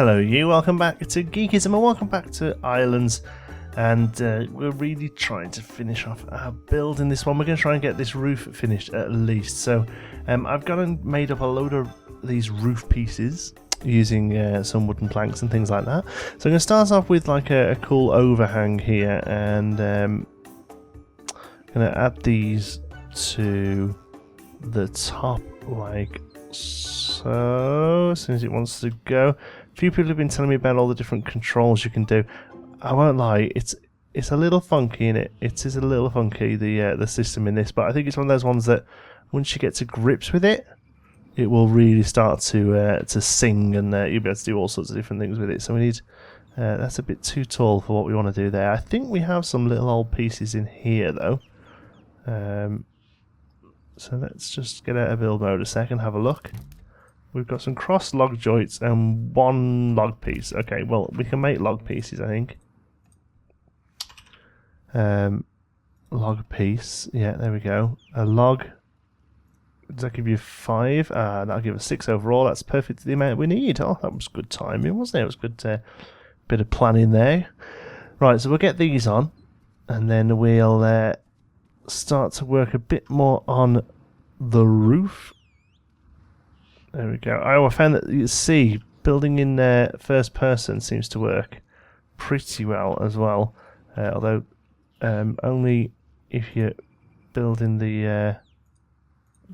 Hello you, welcome back to Geekism and welcome back to Ylands, and we're really trying to finish off our build in this one. We're going to try and get this roof finished at least. So I've gone and made up a load of these roof pieces using some wooden planks and things like that. So I'm going to start off with like a cool overhang here, and I'm going to add these to the top like so, as soon as it wants to go. A few people have been telling me about all the different controls you can do. I won't lie, it's a little funky in it. It is a little funky, the system in this, but I think it's one of those ones that once you get to grips with it, it will really start to sing, and you'll be able to do all sorts of different things with it. So we need that's a bit too tall for what we want to do there. I think we have some little old pieces in here though. So let's just get out of build mode a second, have a look. We've got some cross log joints and one log piece. Okay, well, we can make log pieces, I think. Log piece. Yeah, there we go. A log. Does that give you 5? That'll give us 6 overall. That's perfect, the amount we need. Oh, that was good timing, wasn't it? It was good bit of planning there. Right, so we'll get these on, and then we'll start to work a bit more on the roof. There we go. I found that, you see, building in first person seems to work pretty well as well. Although only if you're building the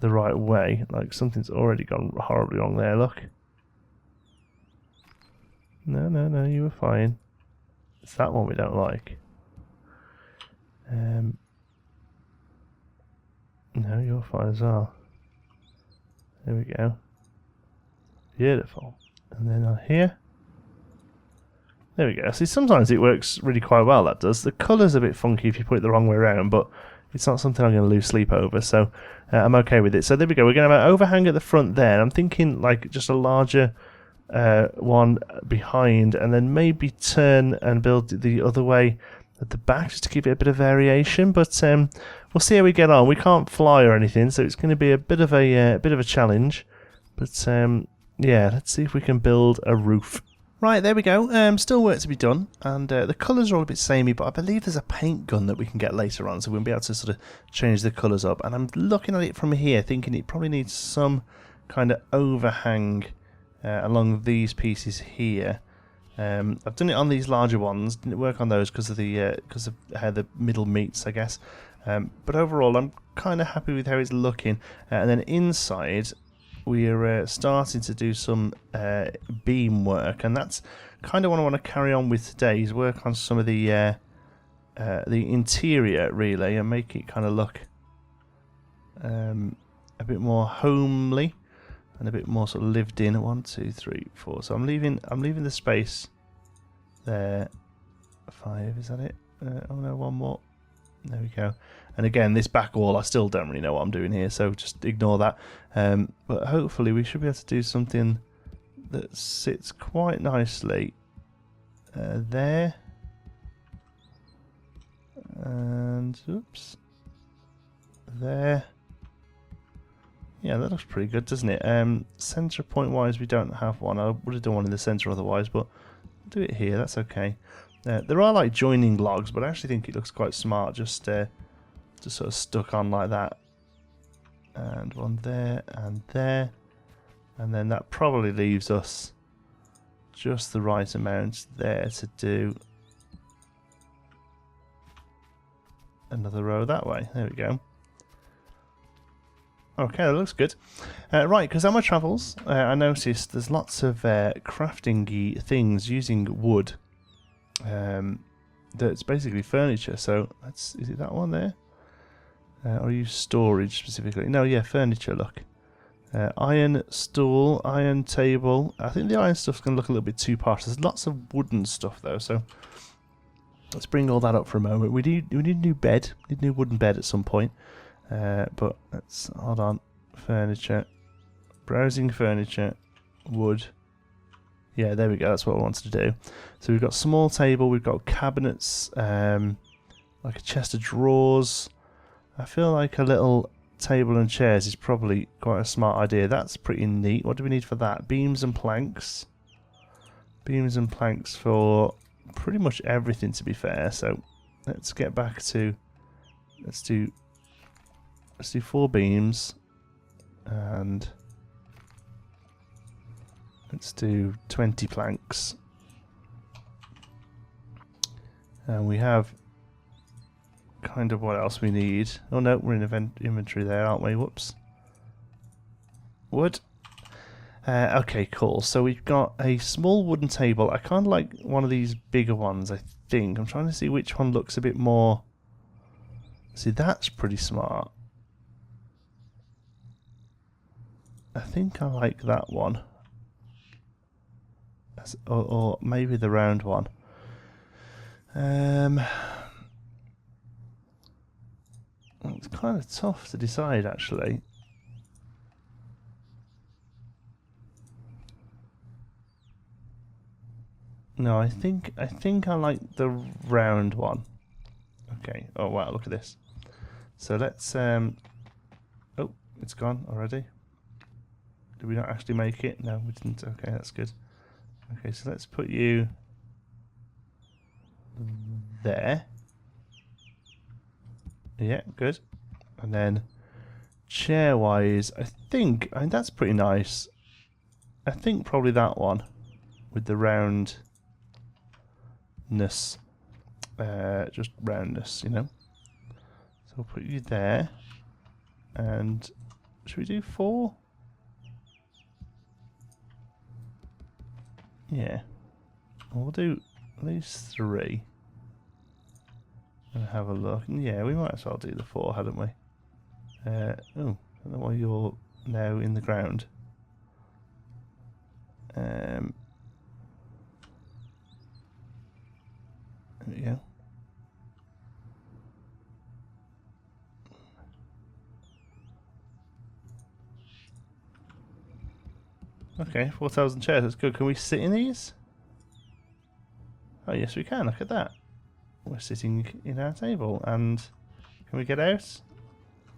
right way. Like, something's already gone horribly wrong there, look. No, you were fine. It's that one we don't like. No, you're fine as well. There we go. Beautiful. And then on here. There we go. See, sometimes it works really quite well, that does. The colour's a bit funky if you put it the wrong way around, but it's not something I'm going to lose sleep over, so I'm okay with it. So there we go. We're going to have an overhang at the front there. I'm thinking like just a larger one behind, and then maybe turn and build the other way at the back just to give it a bit of variation, but we'll see how we get on. We can't fly or anything, so it's going to be a bit of a challenge, but yeah, let's see if we can build a roof. Right, there we go. Still work to be done, and the colours are all a bit samey, but I believe there's a paint gun that we can get later on, so we'll be able to sort of change the colours up. And I'm looking at it from here, thinking it probably needs some kind of overhang along these pieces here. I've done it on these larger ones. Didn't work on those because of how the middle meets, I guess. But overall, I'm kind of happy with how it's looking. And then inside, we're starting to do some beam work, and that's kind of what I want to carry on with today. Is work on some of the interior really, and make it kind of look a bit more homely. And a bit more sort of lived in. 1, 2, 3, 4. So I'm leaving the space there. 5, is that it? Oh no, one more. There we go. And again, this back wall, I still don't really know what I'm doing here, so just ignore that. But hopefully we should be able to do something that sits quite nicely there. And oops, there. Yeah, that looks pretty good, doesn't it? Centre point wise, we don't have one. I would have done one in the centre otherwise, but I'll do it here, that's okay. There are like joining logs, but I actually think it looks quite smart, just sort of stuck on like that. And one there, and there. And then that probably leaves us just the right amount there to do another row that way. There we go. Okay, that looks good. Right, because on my travels, I noticed there's lots of crafting-y things using wood. That's basically furniture. So is it that one there? Or use storage specifically? No, yeah, furniture. Look, iron stool, iron table. I think the iron stuff's going to look a little bit too posh. There's lots of wooden stuff though, so let's bring all that up for a moment. We need a new bed. We need a new wooden bed at some point. But let's hold on. Furniture, browsing furniture, wood. Yeah, there we go. That's what I wanted to do. So we've got small table. We've got cabinets, like a chest of drawers. I feel like a little table and chairs is probably quite a smart idea. That's pretty neat. What do we need for that? Beams and planks. beams and planks for pretty much everything, to be fair. So let's get back to let's do 4 beams and let's do 20 planks. And we have kind of what else we need. Oh no, we're in inventory there, aren't we? Whoops. Wood. Okay, cool. So we've got a small wooden table. I kind of like one of these bigger ones, I think. I'm trying to see which one looks a bit more... See, that's pretty smart. I think I like that one. Or maybe the round one. It's kind of tough to decide, actually. No, I think I like the round one. Okay. Oh wow, look at this. So let's oh, it's gone already. Did we not actually make it? No, we didn't. Okay, that's good. Okay, so let's put you there. Yeah, good. And then chair wise, I think that's pretty nice. I think probably that one with the roundness, just roundness, you know. So we'll put you there. And should we do 4? Yeah. We'll do at least 3. And have a look. Yeah, we might as well do the 4, hadn't we? Oh, I don't know why you're now in the ground. There we go. Okay, 4,000 chairs, that's good. Can we sit in these? Oh yes we can, look at that. We're sitting in our table, and can we get out?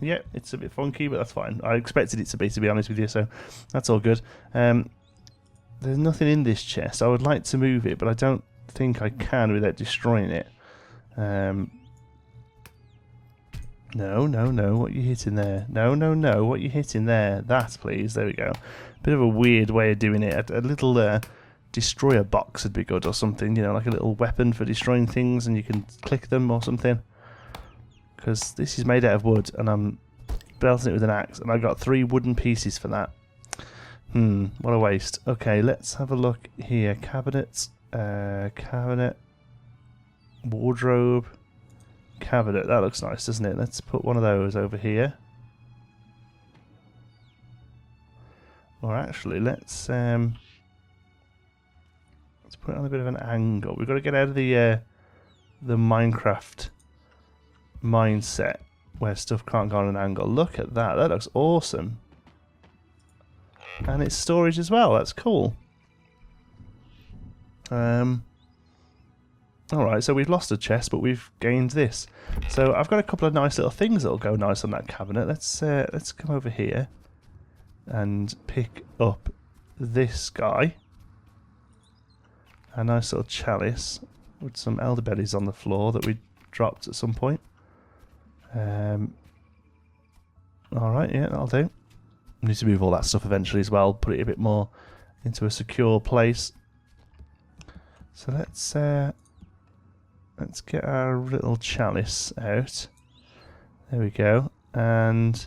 Yep, it's a bit funky, but that's fine. I expected it to be honest with you, so that's all good. There's nothing in this chest. I would like to move it, but I don't think I can without destroying it. No, what you hitting there? No, what you hitting there? That, please. There we go. Bit of a weird way of doing it. A little destroyer box would be good, or something. You know, like a little weapon for destroying things, and you can click them or something. Because this is made out of wood, and I'm belting it with an axe, and I got 3 wooden pieces for that. What a waste. Okay, let's have a look here. Cabinets, cabinet, wardrobe, cabinet. That looks nice, doesn't it? Let's put one of those over here. Or actually, let's put it on a bit of an angle. We've got to get out of the Minecraft mindset where stuff can't go on an angle. Look at that. That looks awesome. And it's storage as well. That's cool. Alright, so we've lost a chest, but we've gained this. So I've got a couple of nice little things that'll go nice on that cabinet. Let's come over here and pick up this guy. A nice little chalice with some elderberries on the floor that we dropped at some point. Alright, yeah, that'll do. We need to move all that stuff eventually as well, put it a bit more into a secure place. So let's get our little chalice out. There we go. And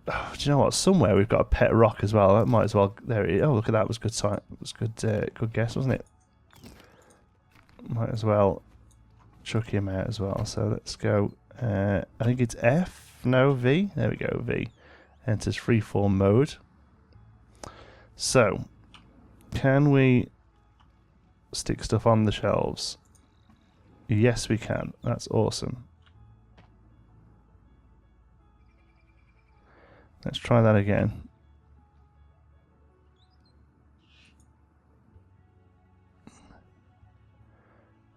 oh, do you know what? Somewhere we've got a pet rock as well. That might as well. There it is. Oh, look at that. It was good. It was good. Good guess, wasn't it? Might as well chuck him out as well. So let's go. I think it's F. No, V. There we go. V. Enters freeform mode. So, can we stick stuff on the shelves? Yes, we can. That's awesome. Let's try that again.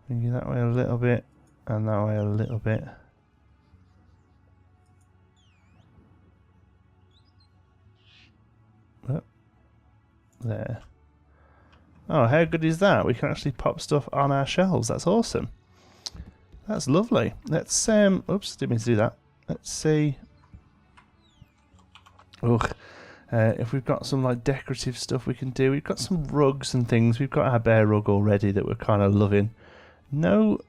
Bring you that way a little bit, and that way a little bit. Oh, there. Oh, how good is that? We can actually pop stuff on our shelves. That's awesome. That's lovely. Let's oops, didn't mean to do that. Let's see. Ugh. If we've got some like decorative stuff we can do. We've got some rugs and things. We've got our bear rug already that we're kind of loving. No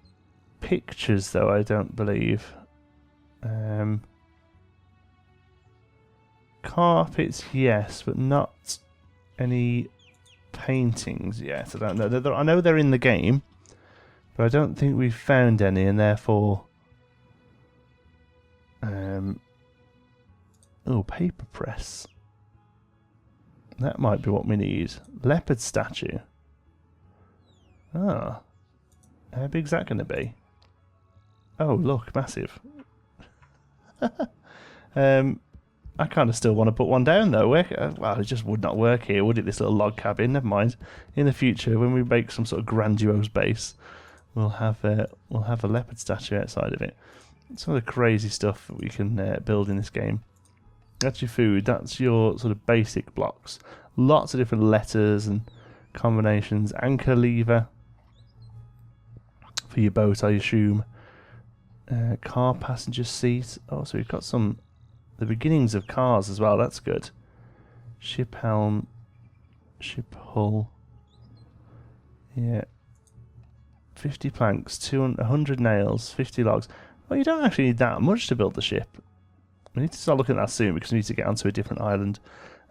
pictures though, I don't believe. Carpets, yes, but not any paintings yet. I don't know. I know they're in the game, but I don't think we've found any, and therefore, oh, paper press. That might be what we need. Leopard statue. Ah, how big's that going to be? Oh, look, massive. I kind of still want to put one down though. Well, it just would not work here, would it? This little log cabin. Never mind. In the future, when we make some sort of grandiose base, we'll have a leopard statue outside of it. Some of the crazy stuff that we can build in this game. That's your food. That's your sort of basic blocks. Lots of different letters and combinations. Anchor lever for your boat, I assume. Car passenger seat. Oh, so we've got the beginnings of cars as well. That's good. Ship helm, ship hull. Yeah. 50 planks, 100 nails, 50 logs. Well, you don't actually need that much to build the ship. We need to start looking at that soon because we need to get onto a different island.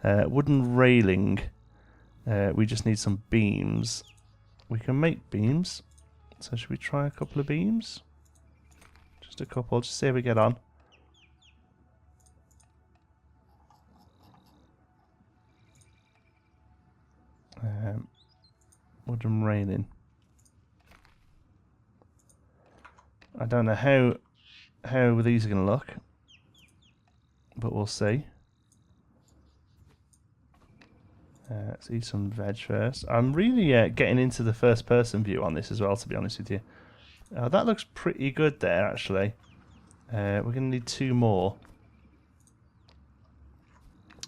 Wooden railing. We just need some beams. We can make beams. So should we try a couple of beams? Just a couple, just see how we get on. Wooden railing. I don't know how these are going to look, but we'll see. Let's eat some veg first. I'm really getting into the first person view on this as well, to be honest with you. That looks pretty good there, actually. We're going to need 2 more.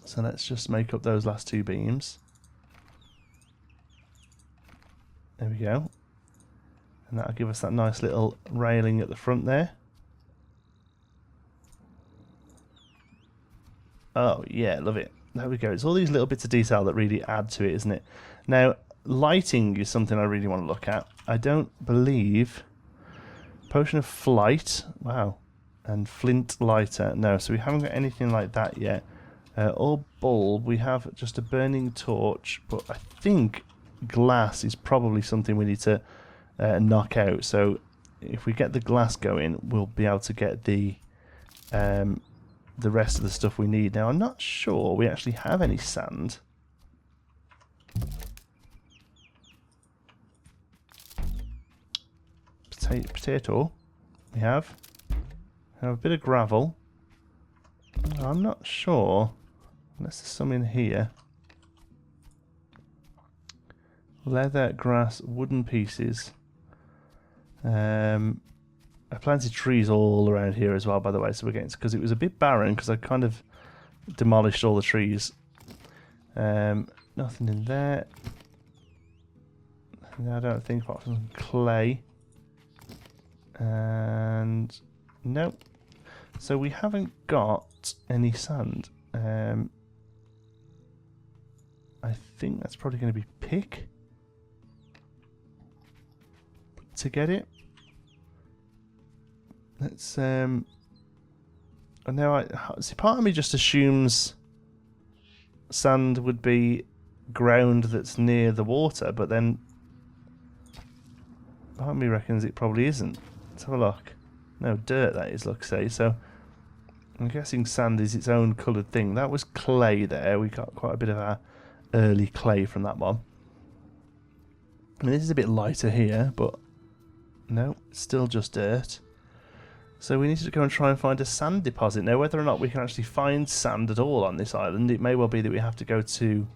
So let's just make up those last 2 beams. There we go. And that'll give us that nice little railing at the front there. Oh yeah, love it. There we go. It's all these little bits of detail that really add to it, isn't it? Now, lighting is something I really want to look at. I don't believe... Potion of flight. Wow. And flint lighter. No, so we haven't got anything like that yet. Or bulb. We have just a burning torch. But I think glass is probably something we need to knock out. So if we get the glass going, we'll be able to get the rest of the stuff we need. Now, I'm not sure we actually have any sand. Potato. We have a bit of gravel. I'm not sure unless there's some in here. Leather, grass, wooden pieces. I planted trees all around here as well, by the way, so we're getting, because it was a bit barren because I kind of demolished all the trees. Nothing in there. No, I don't think, apart from some clay. And nope. So we haven't got any sand. I think that's probably going to be pick to get it. Let's and now see, part of me just assumes sand would be ground that's near the water, but then part of me reckons it probably isn't. Let's have a look. No, dirt that is, look, say. So I'm guessing sand is its own coloured thing. That was clay there. We got quite a bit of our early clay from that one. I mean, this is a bit lighter here, but no, it's still just dirt. So we need to go and try and find a sand deposit. Now, whether or not we can actually find sand at all on this island, it may well be that we have to go to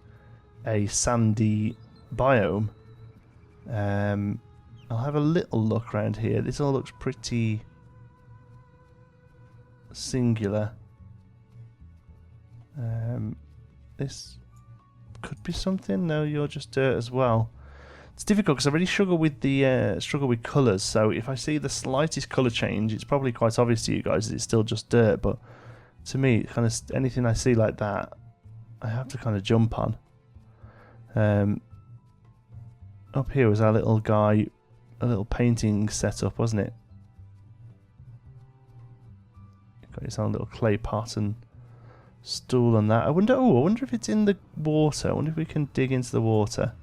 a sandy biome. I'll have a little look around here. This all looks pretty singular. This could be something. No, you're just dirt as well. It's difficult because I really struggle with colours. So if I see the slightest colour change, it's probably quite obvious to you guys that it's still just dirt. But to me, kind of anything I see like that, I have to kind of jump on. Up here was our little guy, a little painting setup, wasn't it? Got his own little clay pot and stool and that. I wonder if it's in the water. I wonder if we can dig into the water.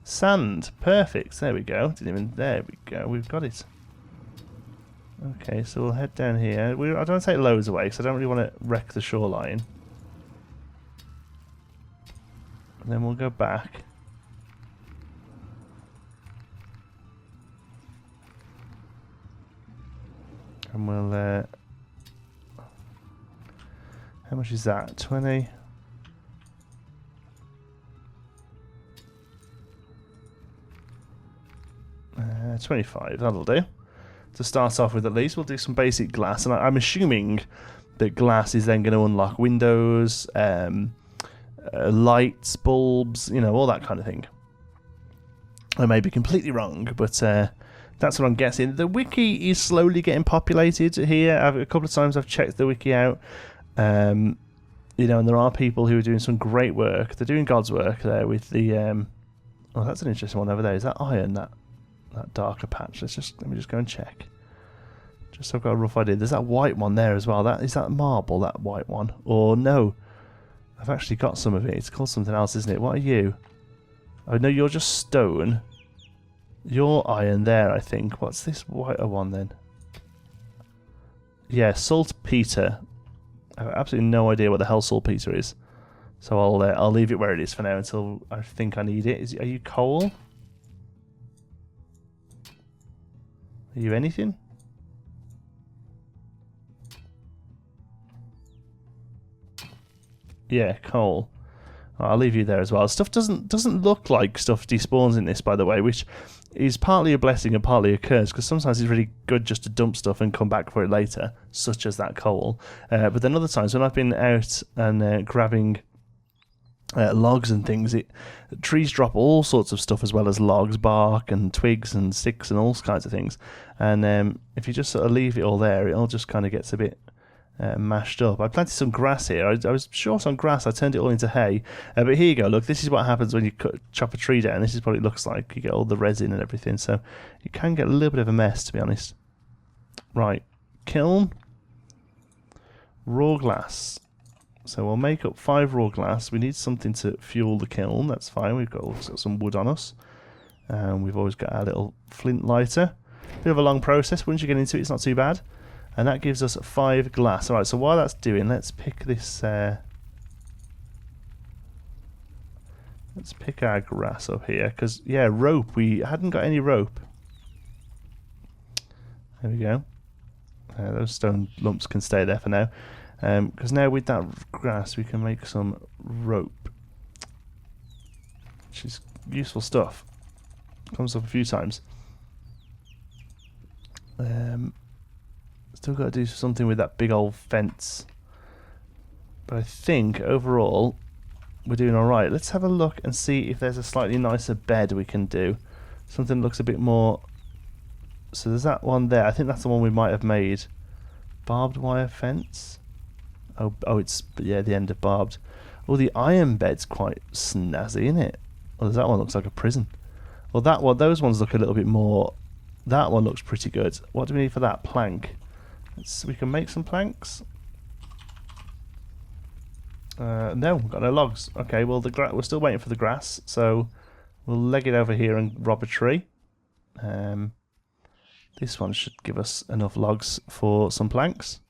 Sand, perfect. There we go. There we go. We've got it. Okay, so we'll head down here. I don't want to take loads away because I don't really want to wreck the shoreline. And then we'll go back. And we'll how much is that? 20. 25, that'll do. To start off with, at least we'll do some basic glass, and I'm assuming that glass is then going to unlock windows, lights, bulbs, you know, all that kind of thing. I may be completely wrong, but that's what I'm guessing. The wiki is slowly getting populated here. A couple of times I've checked the wiki out, you know, and there are people who are doing some great work. They're doing God's work there with the. Oh, that's an interesting one over there. Is that iron? That darker patch. Let me just go and check. Just so I've got a rough idea. There's that white one there as well. Is that marble? That white one? Or no? I've actually got some of it. It's called something else, isn't it? What are you? Oh no, you're just stone. You're iron there, I think. What's this whiter one then? Yeah, saltpeter. I have absolutely no idea what the hell saltpeter is. So I'll leave it where it is for now until I think I need it. Are you coal? Are you anything? Yeah, coal. I'll leave you there as well. Stuff doesn't look like stuff despawns in this, by the way, which is partly a blessing and partly a curse, because sometimes it's really good just to dump stuff and come back for it later, such as that coal. But then other times when I've been out and grabbing logs and things, trees drop all sorts of stuff as well as logs, bark and twigs and sticks and all kinds of things. And if you just sort of leave it all there, it all just kind of gets a bit mashed up. I planted some grass here. I was short on grass. I turned it all into hay. But here you go. Look, this is what happens when you chop a tree down. This is what it looks like. You get all the resin and everything. So you can get a little bit of a mess, to be honest. Right. Kiln. Raw glass. So we'll make up 5 raw glass. We need something to fuel the kiln. That's fine. We've got some wood on us. We've always got our little flint lighter. Bit of a long process. Once you get into it, it's not too bad. And that gives us 5 glass. Alright, so while that's doing, let's pick this... let's pick our grass up here. Because, yeah, rope. We hadn't got any rope. There we go. Those stone lumps can stay there for now. Because now with that grass we can make some rope, which is useful stuff. Comes up a few times. Still got to do something with that big old fence, but I think overall we're doing alright. Let's have a look and see if there's a slightly nicer bed we can do. Something that looks a bit more... So there's that one there. I think that's the one we might have made. Barbed wire fence. Oh, it's, yeah, the end of barbed. Oh, the iron bed's quite snazzy, isn't it? Well, that one looks like a prison. Well, that one, those ones look a little bit more... That one looks pretty good. What do we need for that? Plank. We can make some planks. No, we've got no logs. Okay, well, we're still waiting for the grass, so we'll leg it over here and rob a tree. This one should give us enough logs for some planks.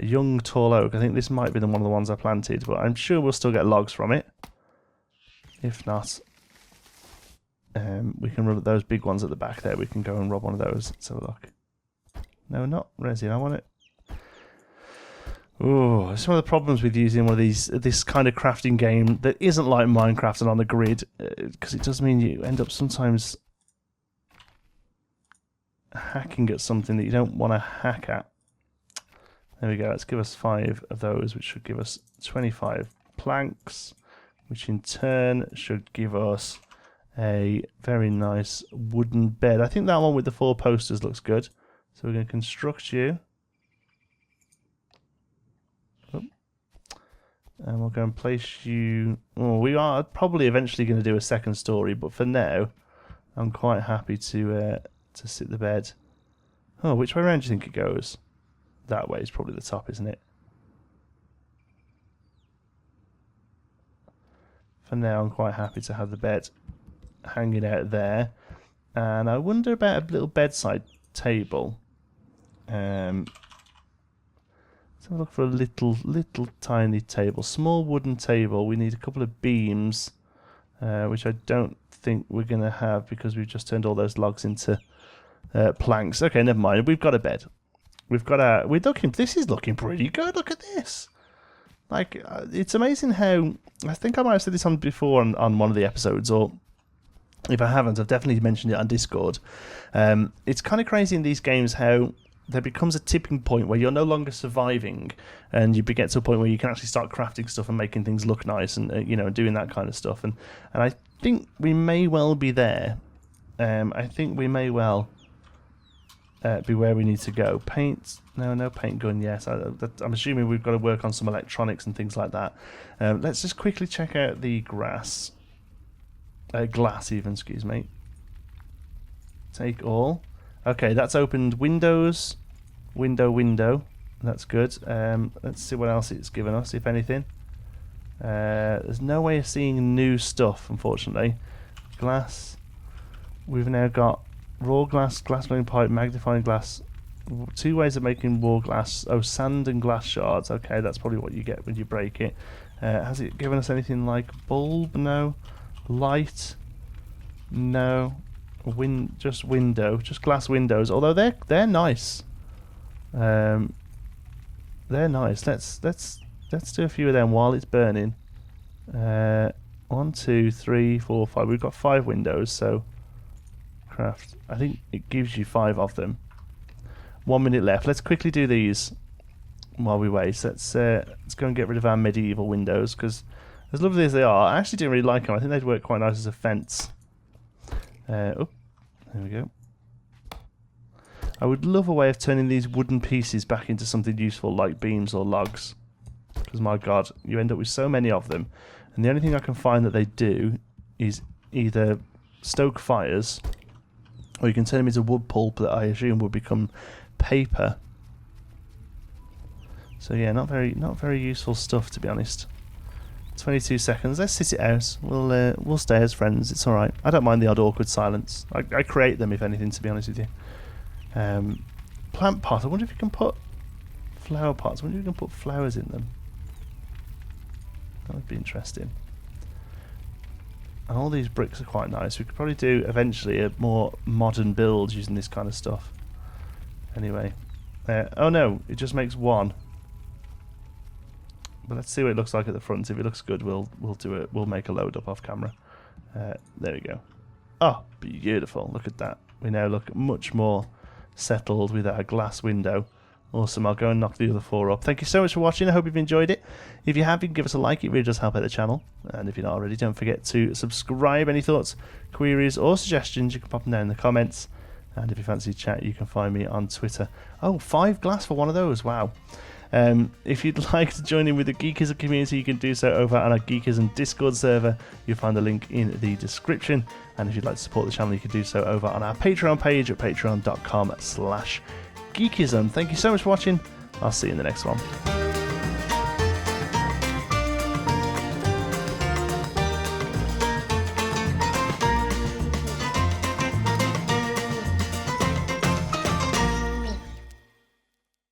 Young tall oak. I think this might be one of the ones I planted, but I'm sure we'll still get logs from it. If not, we can rob those big ones at the back there. We can go and rob one of those. Let's have a look. No, not resin. I want it. Oh, some of the problems with using one of this kind of crafting game that isn't like Minecraft and on the grid, because it does mean you end up sometimes hacking at something that you don't want to hack at. There we go. Let's give us 5 of those, which should give us 25 planks. which in turn should give us a very nice wooden bed. I think that one with the 4 posters looks good. So we're going to construct you. And we'll go and place you... Oh, we are probably eventually going to do a second story, but for now, I'm quite happy to sit the bed. Oh, which way around do you think it goes? That way is probably the top, isn't it? For now, I'm quite happy to have the bed hanging out there. And I wonder about a little bedside table. Let's have a look for a little tiny table. Small wooden table. We need a couple of beams, which I don't think we're going to have because we've just turned all those logs into planks. Okay, never mind. We've got a bed. We've got a... This is looking pretty good. Look at this. Like, it's amazing how... I think I might have said this on before on one of the episodes, or if I haven't, I've definitely mentioned it on Discord. It's kind of crazy in these games how there becomes a tipping point where you're no longer surviving, and you get to a point where you can actually start crafting stuff and making things look nice, and doing that kind of stuff. And I think we may well be there. I think we may well be where we need to go. Paint? No paint gun. Yes, I'm assuming we've got to work on some electronics and things like that. Let's just quickly check out the glass even, excuse me. Take all. Okay, that's opened windows. Window. That's good. Let's see what else it's given us, if anything. There's no way of seeing new stuff, unfortunately. Glass. We've now got raw glass, glass blowing pipe, magnifying glass. 2 ways of making raw glass. Oh, sand and glass shards. Okay, that's probably what you get when you break it. Has it given us anything like bulb? No. Light? No. Just window. Just glass windows. Although they're nice. They're nice. Let's do a few of them while it's burning. 1, 2, 3, 4, 5. We've got 5 windows, so craft. I think it gives you 5 of them. 1 minute left. Let's quickly do these while we wait. Let's go and get rid of our medieval windows, because as lovely as they are, I actually didn't really like them. I think they'd work quite nice as a fence. Oh, there we go. I would love a way of turning these wooden pieces back into something useful like beams or logs, because my god, you end up with so many of them, and the only thing I can find that they do is either stoke fires, or you can turn them into wood pulp that I assume will become paper. So yeah, not very useful stuff, to be honest. 22 seconds. Let's sit it out. We'll stay as friends. It's all right. I don't mind the odd awkward silence. I create them, if anything, to be honest with you. Plant pot. I wonder if you can put flower pots. I wonder if you can put flowers in them. That would be interesting. And all these bricks are quite nice. We could probably do eventually a more modern build using this kind of stuff. Anyway. Oh no, it just makes 1. But let's see what it looks like at the front. If it looks good, we'll do it. We'll make a load up off camera. There we go. Oh, beautiful! Look at that. We now look much more settled with our glass window. Awesome. I'll go and knock the other 4 up. Thank you so much for watching. I hope you've enjoyed it. If you have, you can give us a like. It really does help out the channel. And if you're not already, don't forget to subscribe. Any thoughts, queries, or suggestions, you can pop them down in the comments. And if you fancy chat, you can find me on Twitter. Oh, 5 glass for one of those. Wow. If you'd like to join in with the Geekism community, you can do so over on our Geekism Discord server. You'll find the link in the description. And if you'd like to support the channel, you can do so over on our Patreon page at patreon.com/geekism. Thank you so much for watching. I'll see you in the next one.